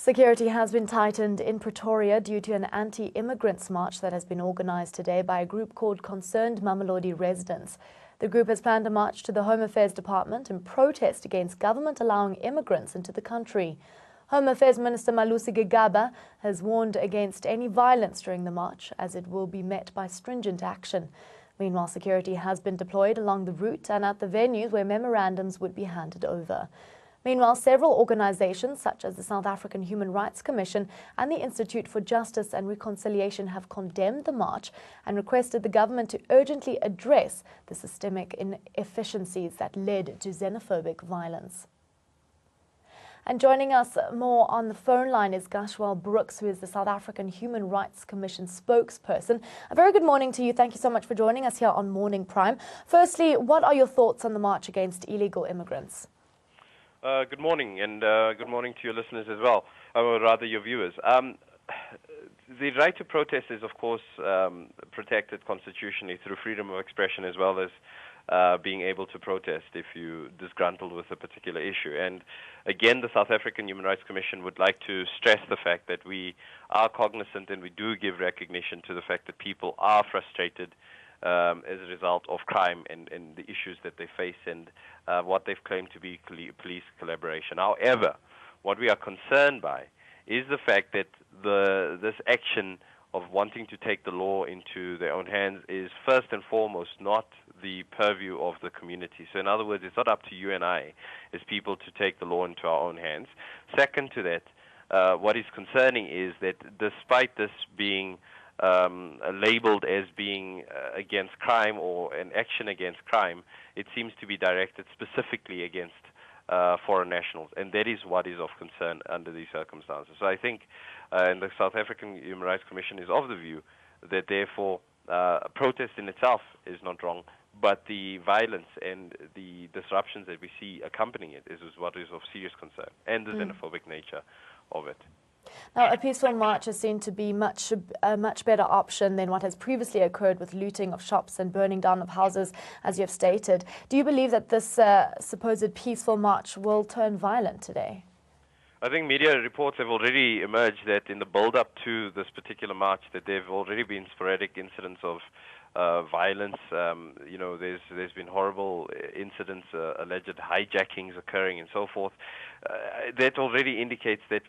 Security has been tightened in Pretoria due to an anti-immigrants march that has been organised today by a group called Concerned Mamelodi Residents. The group has planned a march to the Home Affairs Department in protest against government allowing immigrants into the country. Home Affairs Minister Malusi Gigaba has warned against any violence during the march, as it will be met by stringent action. Meanwhile, security has been deployed along the route and at the venues where memorandums would be handed over. Meanwhile, several organizations such as the South African Human Rights Commission and the Institute for Justice and Reconciliation have condemned the march and requested the government to urgently address the systemic inefficiencies that led to xenophobic violence. And joining us more on the phone line is Gashwal Brooks, who is the South African Human Rights Commission spokesperson. A very good morning to you. Thank you so much for joining us here on Morning Prime. Firstly, what are your thoughts on the march against illegal immigrants? Good morning, and good morning to your listeners as well, or rather your viewers. The right to protest is, of course, protected constitutionally through freedom of expression as well as being able to protest if you're disgruntled with a particular issue. And again, the South African Human Rights Commission would like to stress the fact that we are cognizant and we do give recognition to the fact that people are frustrated as a result of crime and the issues that they face and what they've claimed to be police collaboration. However, what we are concerned by is the fact that this action of wanting to take the law into their own hands is first and foremost not the purview of the community. So in other words, it's not up to you and I as people to take the law into our own hands. Second to that, what is concerning is that despite this being labeled as being against crime or an action against crime, it seems to be directed specifically against foreign nationals, and that is what is of concern under these circumstances. So I think and the South African Human Rights Commission is of the view that therefore protest in itself is not wrong, but the violence and the disruptions that we see accompanying it is what is of serious concern, and the xenophobic nature of it. Now, a peaceful march is seen to be a much better option than what has previously occurred with looting of shops and burning down of houses, as you have stated. Do you believe that this supposed peaceful march will turn violent today? I think media reports have already emerged that in the build-up to this particular march, that there have already been sporadic incidents of violence. There's been horrible incidents, alleged hijackings occurring, and so forth. That already indicates that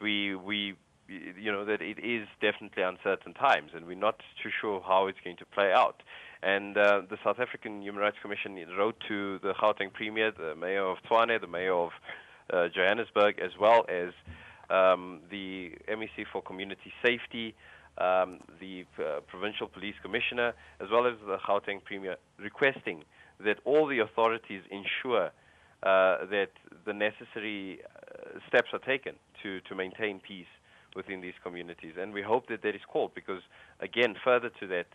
that it is definitely uncertain times, and we're not too sure how it's going to play out. And the South African Human Rights Commission wrote to the Gauteng Premier, the Mayor of Tshwane, the Mayor of Johannesburg, as well as the MEC for Community Safety, the Provincial Police Commissioner, as well as the Gauteng Premier, requesting that all the authorities ensure that the necessary steps are taken to maintain peace within these communities. And we hope that that is called because, again, further to that,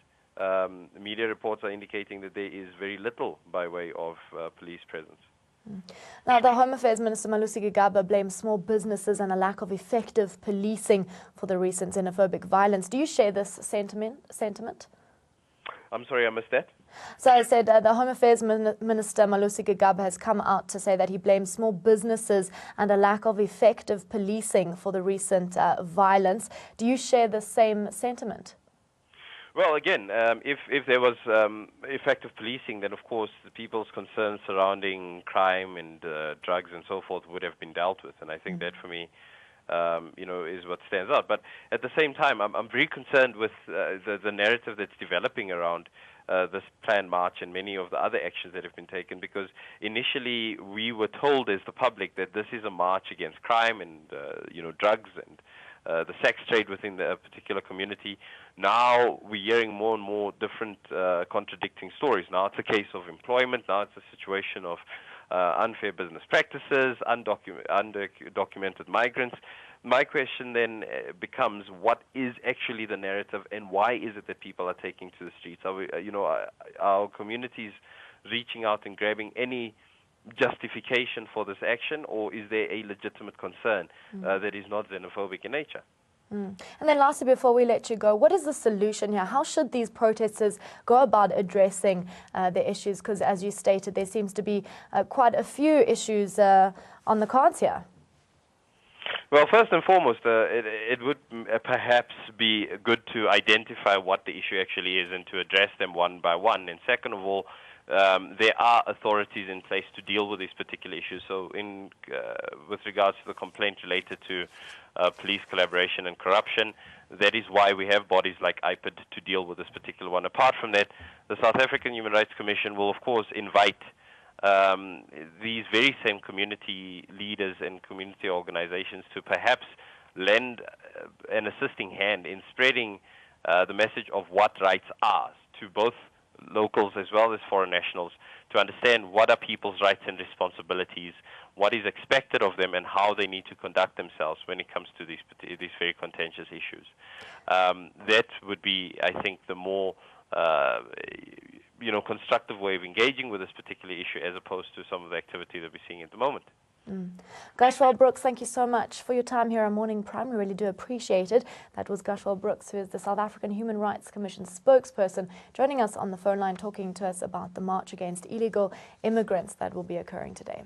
media reports are indicating that there is very little by way of police presence. Now, the Home Affairs Minister Malusi Gigaba blames small businesses and a lack of effective policing for the recent xenophobic violence. Do you share this sentiment? I'm sorry, I missed that. So I said the Home Affairs Minister Malusi Gigaba has come out to say that he blames small businesses and a lack of effective policing for the recent violence. Do you share the same sentiment? Well, again, if there was effective policing, then of course the people's concerns surrounding crime and drugs and so forth would have been dealt with, and I think that for me, is what stands out. But at the same time, I'm very concerned with the narrative that's developing around this planned march and many of the other actions that have been taken, because initially we were told as the public that this is a march against crime and drugs and the sex trade within the particular community. Now we're hearing more and more different contradicting stories. Now it's a case of employment. Now it's a situation of unfair business practices, undocumented migrants. My question then becomes, what is actually the narrative, and why is it that people are taking to the streets? Are we, our communities reaching out and grabbing any justification for this action, or is there a legitimate concern that is not xenophobic in nature? And then lastly, before we let you go, what is the solution here? How should these protesters go about addressing the issues? Because as you stated, there seems to be quite a few issues on the cards here. Well, first and foremost, it would perhaps be good to identify what the issue actually is and to address them one by one. And second of all, there are authorities in place to deal with these particular issues. So with regards to the complaint related to police collaboration and corruption, that is why we have bodies like IPID to deal with this particular one. Apart from that, the South African Human Rights Commission will, of course, invite these very same community leaders and community organizations to perhaps lend an assisting hand in spreading the message of what rights are to both locals as well as foreign nationals, to understand what are people's rights and responsibilities, what is expected of them, and how they need to conduct themselves when it comes to these very contentious issues. That would be, I think, the more constructive way of engaging with this particular issue, as opposed to some of the activity that we're seeing at the moment. Gashwal Brooks, thank you so much for your time here on Morning Prime. We really do appreciate it. That was Gashwal Brooks, who is the South African Human Rights Commission spokesperson, joining us on the phone line, talking to us about the march against illegal immigrants that will be occurring today.